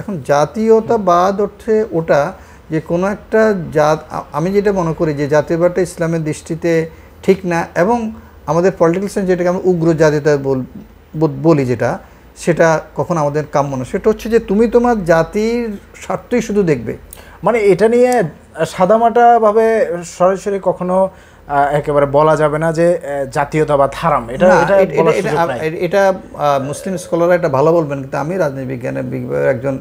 এখন জাতীয়তাবাদ অর্থে ওটা যে কোনো একটা জাত, আমি যেটা মনে করি যে জাতীয়তাবাদটা ইসলামের দৃষ্টিতে ঠিক না, এবং আমাদের পলিটিক্যাল সায়েন্স যেটাকে আমরা উগ্র জাতীয়তাবাদ বলি, যেটা সেটা কখন আমাদের কাম্য না। সেটা হচ্ছে যে তুমি তোমার জাতির স্বার্থই শুধু দেখবে, মানে এটা নিয়ে সাদামাটাভাবে সরাসরি কখনো একেবারে বলা যাবে না যে জাতীয়তাবাদ হারাম। এটা মুসলিম স্কলাররা এটা ভালো বলবেন, কিন্তু আমি রাজনীতি বিজ্ঞানের একজন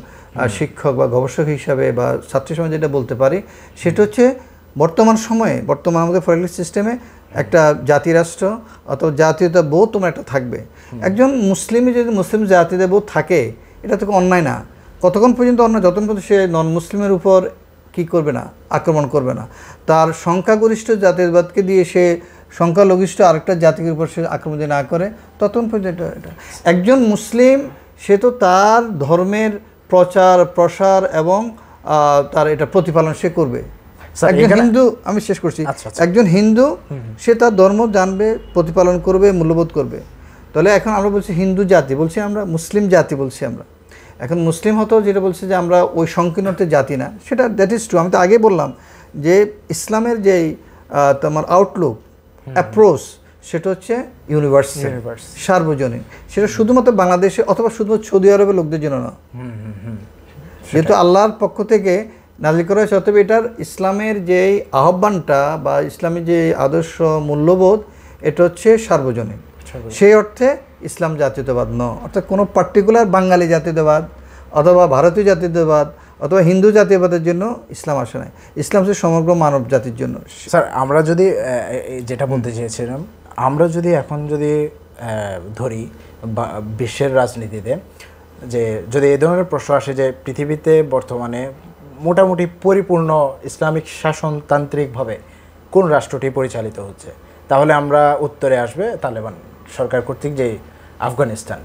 শিক্ষক বা গবেষক হিসাবে বা ছাত্রী সমাজ যেটা বলতে পারি সেটা হচ্ছে বর্তমান সময়ে, বর্তমান আমাদের পলিটিক্যাল সিস্টেমে একটা জাতিরাষ্ট্র অথবা জাতীয়তা বোধ তোমার একটা থাকবে। একজন মুসলিমে যদি মুসলিম জাতীয়তা বোধ থাকে, এটা তো অন্যায় না। কতক্ষণ পর্যন্ত অন্যায়? যতক্ষণ পর্যন্ত সে নন মুসলিমের উপর কি করবে না, আক্রমণ করবে না। তার সংখ্যাগরিষ্ঠ জাতীয়তাবাদকে দিয়ে সে সংখ্যালঘিষ্ঠ আরেকটা জাতির উপর সে আক্রমণ না করে, ততক্ষণ পর্যন্ত এটা একজন মুসলিম সে তো তার ধর্মের প্রচার প্রসার এবং তার এটা প্রতিপালন সে করবে। একজন হিন্দু, আমি শেষ করছি, একজন হিন্দু সে তার ধর্ম জানবে, প্রতিপালন করবে, মূল্যবোধ করবে। তাহলে এখন আমরা বলছি হিন্দু জাতি, বলছি আমরা মুসলিম জাতি বলছি আমরা। এখন মুসলিম হতো যেটা বলছে যে আমরা ওই সংকীর্ণতে জাতি না, সেটা দ্যাট ইজ ট্রু। আমি তো আগে বললাম যে ইসলামের যেই তোমার আউটলুক অ্যাপ্রোচ সেটা হচ্ছে ইউনিভার্সাল, সার্বজনীন। সেটা শুধুমাত্র বাংলাদেশে অথবা শুধুমাত্র সৌদি আরবের লোকদের জন্য না, যেহেতু আল্লাহর পক্ষ থেকে নাজিল করা হয়েছে। অতএব এটার ইসলামের যেই আহ্বানটা বা ইসলামের যে আদর্শ মূল্যবোধ, এটা হচ্ছে সার্বজনীন। সেই অর্থে ইসলাম জাতীয়তাবাদ নয়, অর্থাৎ কোনো পার্টিকুলার বাঙালি জাতীয়তাবাদ অথবা ভারতীয় জাতীয়তাবাদ অথবা হিন্দু জাতীয়তাবাদের জন্য ইসলাম আসে নাই। ইসলাম হচ্ছে সমগ্র মানব জাতির জন্য। স্যার, আমরা যদি যেটা বলতে চেয়েছিলাম, আমরা যদি এখন যদি ধরি বিশ্বের রাজনীতিতে যে যদি এই ধরনের প্রশ্ন আসে যে পৃথিবীতে বর্তমানে মোটামুটি পরিপূর্ণ ইসলামিক শাসনতান্ত্রিকভাবে কোন রাষ্ট্রটি পরিচালিত হচ্ছে, তাহলে আমরা উত্তরে আসবে তালেবান সরকার কর্তৃক যে আফগানিস্তান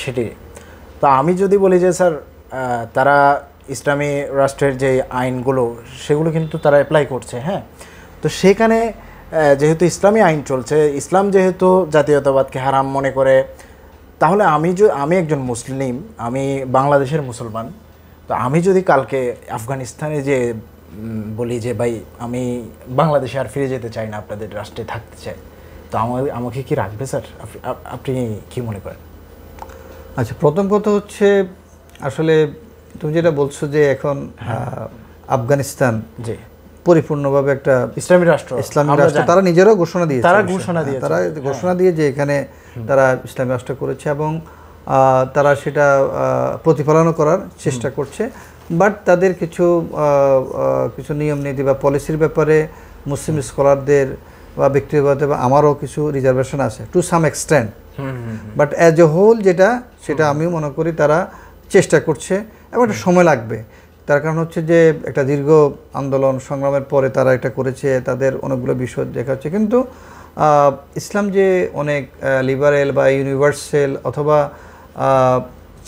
সেটি। তো আমি যদি বলি যে স্যার তারা ইসলামী রাষ্ট্রের যে আইনগুলো সেগুলো কিন্তু তারা অ্যাপ্লাই করছে, হ্যাঁ। তো সেখানে যেহেতু ইসলামী আইন চলছে, ইসলাম যেহেতু জাতীয়তাবাদকে হারাম মনে করে, তাহলে আমি একজন মুসলিম, আমি বাংলাদেশের মুসলমান, তো আমি যদি কালকে আফগানিস্তানে যে বলি যে ভাই আমি বাংলাদেশে আর ফিরে যেতে চাই না, আপনাদের রাষ্ট্রে থাকতে চাই, তো আমাকে কি রাখবে স্যার? আপনি কি মনে করেন? আচ্ছা, প্রথম কথা হচ্ছে আসলে তুমি যেটা বলছো যে এখন আফগানিস্তান যে পরিপূর্ণভাবে একটা ইসলামী রাষ্ট্র, তারা নিজেরাও ঘোষণা দিয়েছে, তারা ঘোষণা দিয়ে যে এখানে তারা ইসলামী রাষ্ট্র করেছে এবং তারা সেটা প্রতিপালনও করার চেষ্টা করছে। বাট তাদের কিছু নিয়ম নীতি বা পলিসির ব্যাপারে মুসলিম স্কলারদের বা ব্যক্তিগত বা আমারও কিছু রিজার্ভেশন আছে to some extent. But as a whole সেটা আমিও মনে করি তারা চেষ্টা করছে এবং একটা সময় লাগবে। তার কারণ হচ্ছে যে একটা দীর্ঘ আন্দোলন সংগ্রামের পরে তারা এটা করেছে, তাদের অনেকগুলো বিষয় দেখা হচ্ছে। কিন্তু ইসলাম যে অনেক লিবারেল বা ইউনিভার্সাল অথবা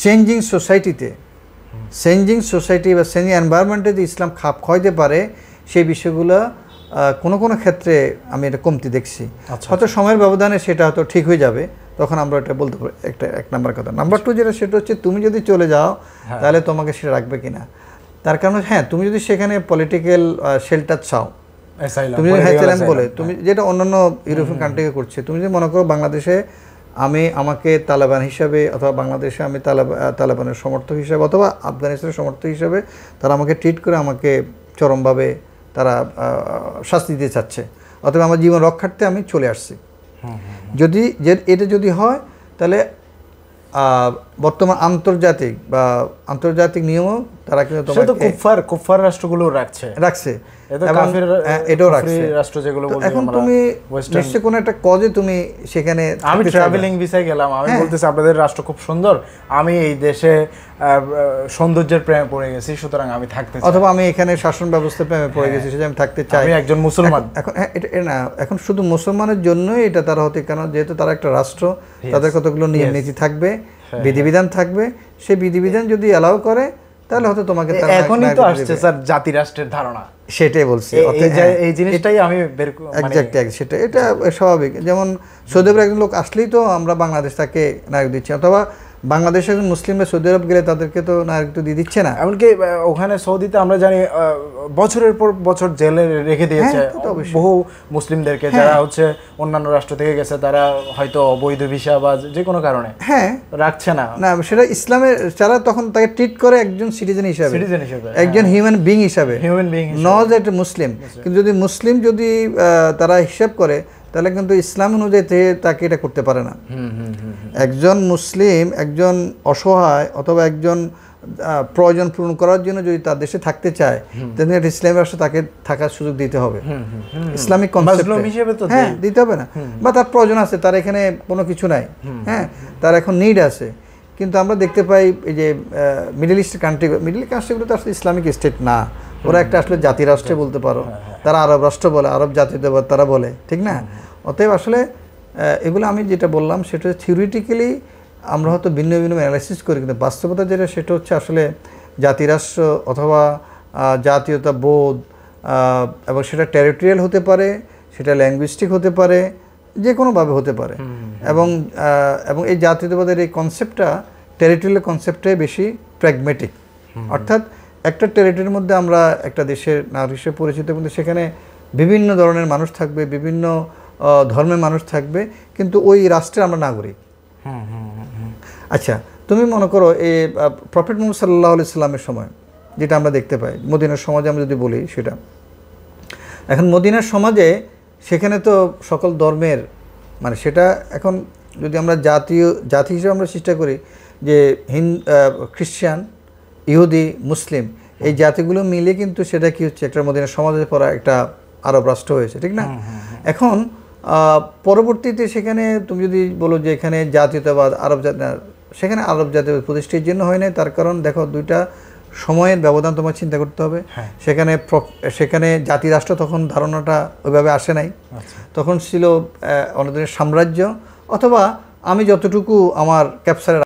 চেঞ্জিং সোসাইটি বা চেঞ্জিং এনভায়রনমেন্টে যে ইসলাম খাপ খাওয়াইতে পারে, সেই বিষয়গুলো কোনো কোনো ক্ষেত্রে আমি এটা কমতি দেখছি। হয়তো সময়ের ব্যবধানে সেটা হয়তো ঠিক হয়ে যাবে, তখন আমরা এটা বলতে পারি। এক নাম্বার কথা। নাম্বার টু যেটা, সেটা হচ্ছে তুমি যদি চলে যাও তাহলে তোমাকে সেটা রাখবে কিনা। তার কারণ হ্যাঁ, তুমি যদি সেখানে পলিটিক্যাল শেল্টার চাও, তুমি যদি হ্যাঁ বলে, তুমি যেটা অন্যান্য ইউরোপিয়ান কান্ট্রিকে করছে, তুমি যদি মনে করো বাংলাদেশে আমাকে তালেবান হিসাবে অথবা বাংলাদেশে আমি তালেবানের সমর্থক হিসাবে অথবা আফগানিস্তানের সমর্থক হিসাবে তারা আমাকে ট্রিট করে আমাকে চরমভাবে তারা শাস্তি দিতে চাচ্ছে, অথবা আমার জীবন রক্ষার্থে আমি চলে আসছি, এটা যদি হয় তাহলে বর্তমান আন্তর্জাতিক নিয়মও তারা কিন্তু কুফফার রাষ্ট্রগুলো রাখছে। এটাও রাখছে রাষ্ট্র যেগুলো। এখন তুমি নিশ্চয়ই কোনো একটা কজে তুমি সেখানে, আমি ট্রাভেলিং ভিসায় গেলাম, আমি বলতেছি আপনাদের রাষ্ট্র খুব সুন্দর, আমি এই দেশে সৌন্দর্যের প্রেমে পড়ে গেছি, সুতরাং আমি থাকতে চাই, অথবা আমি এখানে শাসন ব্যবস্থার প্রেমে পড়ে গেছি, সেটা আমি থাকতে চাই, আমি একজন মুসলমান। এখন এটা না, এখন শুধু মুসলমানের জন্যই এটা তারা হতে, কেন যেহেতু তারা একটা রাষ্ট্র, তাদের কতগুলো নিয়ম নীতি থাকবে, বিধিবিধান থাকবে। সেই বিধিবিধান যদি অ্যালাউ করে তাহলে হয়তো তোমাকে, এখনই তো আসছে স্যার জাতি রাষ্ট্রের ধারণা, সেটাই বলছি। এই জিনিসটাই আমি সেটা এটা স্বাভাবিক। যেমন সৌদি আরবের একজন লোক আসলেই তো আমরা বাংলাদেশ তাকে নায়ক দিচ্ছি, অথবা বাংলাদেশে এখন মুসলিমরা সৌদি আরব গেলে তাদেরকে তো নাগরিকত্ব দিয়ে দিচ্ছে না। এমনকি ওখানে সৌদিতে আমরা জানি বছরের পর বছর জেলে রেখে দিয়েছে বহু মুসলিমদেরকে, যারা হচ্ছে অন্যান্য রাষ্ট্র থেকে গেছে, তারা হয়তো অবৈধ ভিসা বা যে কোনো কারণে রাখছে না। না, সেটা ইসলামের যারা তখন তাকে ট্রিট করে একজন সিটিজেন হিসাবে, একজন হিউম্যান বিং হিসাবে, নট এট মুসলিম। কিন্তু যদি মুসলিম যদি তারা হিসাব করে তাহলে কিন্তু ইসলাম অনুযায়ী তাকে এটা করতে পারে না। একজন মুসলিম একজন অসহায় অথবা একজন প্রয়োজন পূরণ করার জন্য যদি তার দেশে থাকতে চায় তাহলে একটা ইসলামী রাষ্ট্রে তাকে থাকার সুযোগ দিতে হবে, ইসলামিক কনসেপ্টে। হ্যাঁ, দিতে হবে না, বা তার প্রয়োজন আছে, তার এখানে কোনো কিছু নাই, হ্যাঁ, তার এখন নিড আছে। কিন্তু আমরা দেখতে পাই এই যে মিডল ইস্ট কান্ট্রিগুলো তো আসলে ইসলামিক স্টেট না, ওরা একটা আসলে জাতি রাষ্ট্রে বলতে পারো, তারা আরব রাষ্ট্র বলে, আরব জাতীয়তাবাদ তারা বলে, ঠিক না? অতএব আসলে এগুলো আমি যেটা বললাম সেটা থিওরিটিক্যালি আমরা হয়তো ভিন্ন ভিন্ন অ্যানালাইসিস করি, কিন্তু বাস্তবতা যেটা সেটা হচ্ছে আসলে জাতিরাষ্ট্র অথবা জাতীয়তা বোধ, এবং সেটা টেরিটোরিয়াল হতে পারে, সেটা ল্যাঙ্গুইস্টিক হতে পারে, যে কোনোভাবে হতে পারে। এবং এই জাতীয়তাবাদের এই কনসেপ্টটা টেরিটোরিয়াল কনসেপ্টটাই বেশি প্র্যাগমেটিক, অর্থাৎ একটা টেরিটরির মধ্যে আমরা একটা দেশের নাগরিক হিসেবে পরিচিত, কিন্তু সেখানে বিভিন্ন ধরনের মানুষ থাকবে, বিভিন্ন ধর্মের মানুষ থাকবে, কিন্তু ওই রাষ্ট্রের আমরা নাগরিক। আচ্ছা, তুমি মনে করো এই প্রফেট মুহাম্মদ সাল্লাল্লাহু আলাইহি সাল্লামের সময় যেটা আমরা দেখতে পাই, মদিনার সমাজে আমরা যদি বলি সেটা, এখন মদিনার সমাজে সেখানে তো সকল ধর্মের মানে সেটা এখন যদি আমরা জাতি হিসেবে আমরা চেষ্টা করি যে খ্রিস্টান, ইহুদি, মুসলিম এই জাতিগুলো মিলে কিন্তু সেটা কি হচ্ছে একটা মদিনার সমাজে পড়া একটা আরব রাষ্ট্র হয়েছে, ঠিক না? এখন পরবর্তীতে সেখানে তুমি যদি বলো যে এখানে জাতীয়তাবাদ সেখানে আরব জাতীয়তাবাদ প্রতিষ্ঠার জন্য হয় নাই, তার কারণ দেখো দুইটা সময়ের ব্যবধান তোমার চিন্তা করতে হবে। সেখানে জাতি রাষ্ট্র তখন ধারণাটা ওইভাবে আসে নাই, তখন ছিল অন্য সাম্রাজ্য, অথবা আমি যতটুকু আমার ক্যাপচারের